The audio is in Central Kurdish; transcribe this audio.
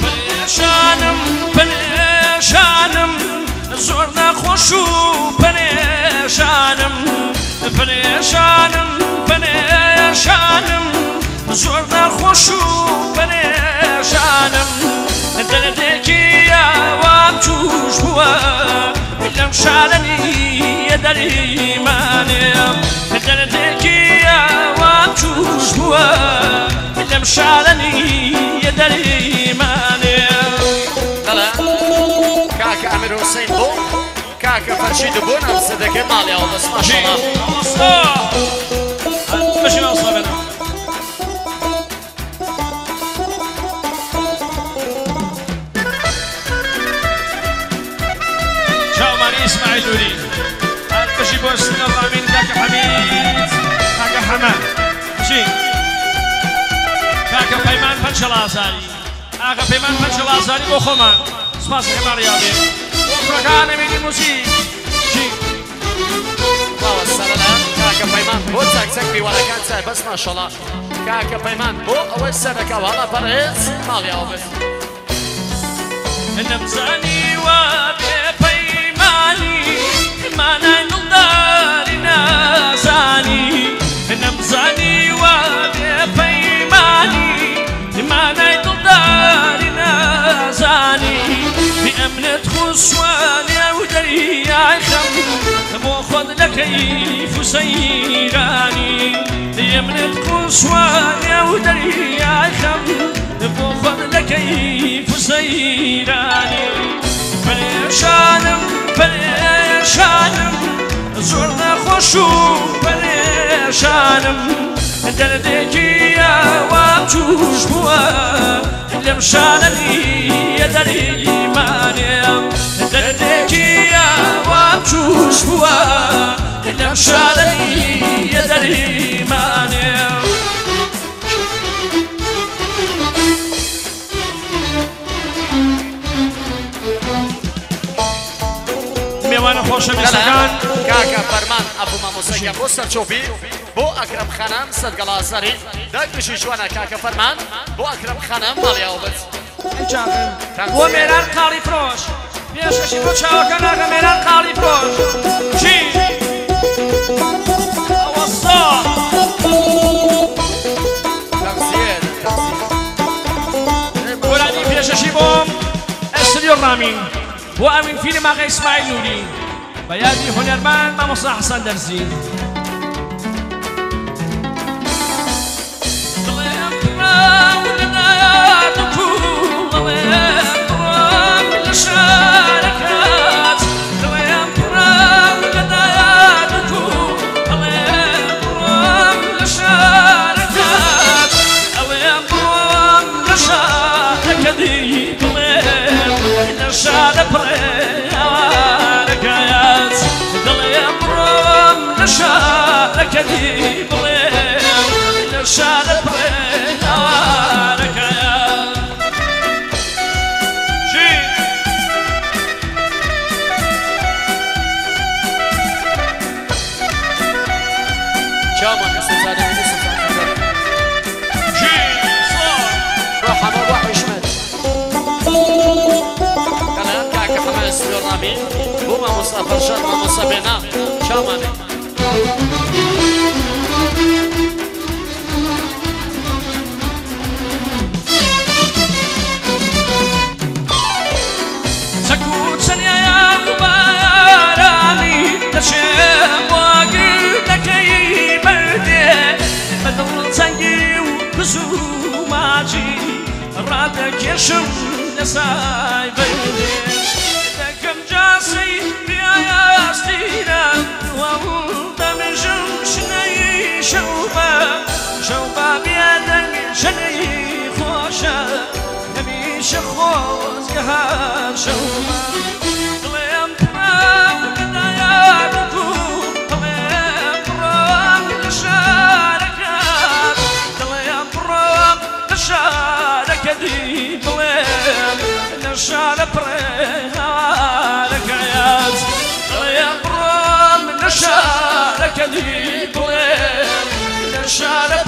پەرێشانم پەرێشانم زۆر نەخۆش و پەرێشانم پەرێشانم پەرێشانم زۆر نەخۆش و پەرێشانم دەردێکی یاوام توش بووە لەم شارەنیە دەریمانێم دەردێکی یاوام توش بووە لەم شارەنیە دەریمانێم کاکە ئەمیر حوسێن بۆ کاکە فەرشید بۆ ئەم سەدەکەی ماڵیەوە بەس ماشەڵڵا بەشی ئەوستا بێنە چاومانی ئیسماعیل نووری بەشی بۆ سنە ڕامین کاکە حەمید کاکە حەمە چی کاکە پەیمان پەنچەڵ ئازاری ئاکە پەیمان پەنچەڵ ئازاری بۆ خۆمان سپاس هێماڕیابێ بۆ کوڕەکانە مینی موزیک چی باوە سەرەلایەن کاکە پەیمان بۆ چاکچەک میوانەکان چای بەس ماشەڵڵا کاکە پەیمان بۆ ئەوەی سەرەکە هەڵا پەرهێز ماڵیەوە بێت نەمزانی وا بێ پەیمانی مانای دڵداری نازانی نەمزانی وا بێ پەیمانی مانای دڵداری نازانی بئەمنت خوسوانێ و دەریای خەم بۆ خۆت لە کەیف و سەیرانی بئەمنت خوسوانێ و دەریای خەم بۆ خۆت لە کەیف و سەیرانی پەرێشانم پەرێشانم زۆر نەخۆش و پەرێشانم دەردێکی یاوام توش بووە لەم شارەنیە دەریمانێم دەردێکی یاوام توش بووە لەم شارەنیە دەریمانێم میوانە خۆشەویستەکان کاکە فەرمان ئەبوو مامۆسەکە بۆ سەرچۆبی بۆ ئەکرەم خانم سەدگەڵازەری دەگشی جوانە کاکە فەرمان بۆ ئەکرەم خانم ماڵیاوە بێت بۆ مێران قاڵی فرۆش پێشەشی بۆ چاوەکە ناکە مێران قاڵی فرۆش چی ئەوەستا گۆرانی پێشەشی بۆم ئەسریۆ ڕامین بۆ ئەوین فیلم ئاغا ئیسماعیل نووری بە یادی هونەرمەند مامۆستا حەسەن دەرزی شارە پڕێوانەکەیات دڵێم بڕۆم لە شارەکەدی بڵێم لە شارە پڕێوانەکەیات چی چاومان سەزارە مینی سەزارە چی سۆ بۆ حەمە بۆ حشمەت ڕامی بۆ مامۆستا فەرشاد مامۆستا بێنا چاومانێ چەک و چەنیایە و بارانی دەچێم واگردەکەی بەردێ بە دڵ چەنگی و کز و ماچی ڕادەکێشم لە سای بەردێ دەکەم جاسی پیاستیرە دەمژم شنەی شەوبە شەوبە بێدەنگ شەنەی خۆشە هەمیشە خۆزگە هەر شەوبە دڵێم پڕام لەدایات و دڵێم پڕام لە شارەکەت دڵێم پڕام لە شارەکەتی بڵێم لە شارە پڕێوانەکەیات دڵێم پڕام لە شارەکەتی بڵێم لە شارە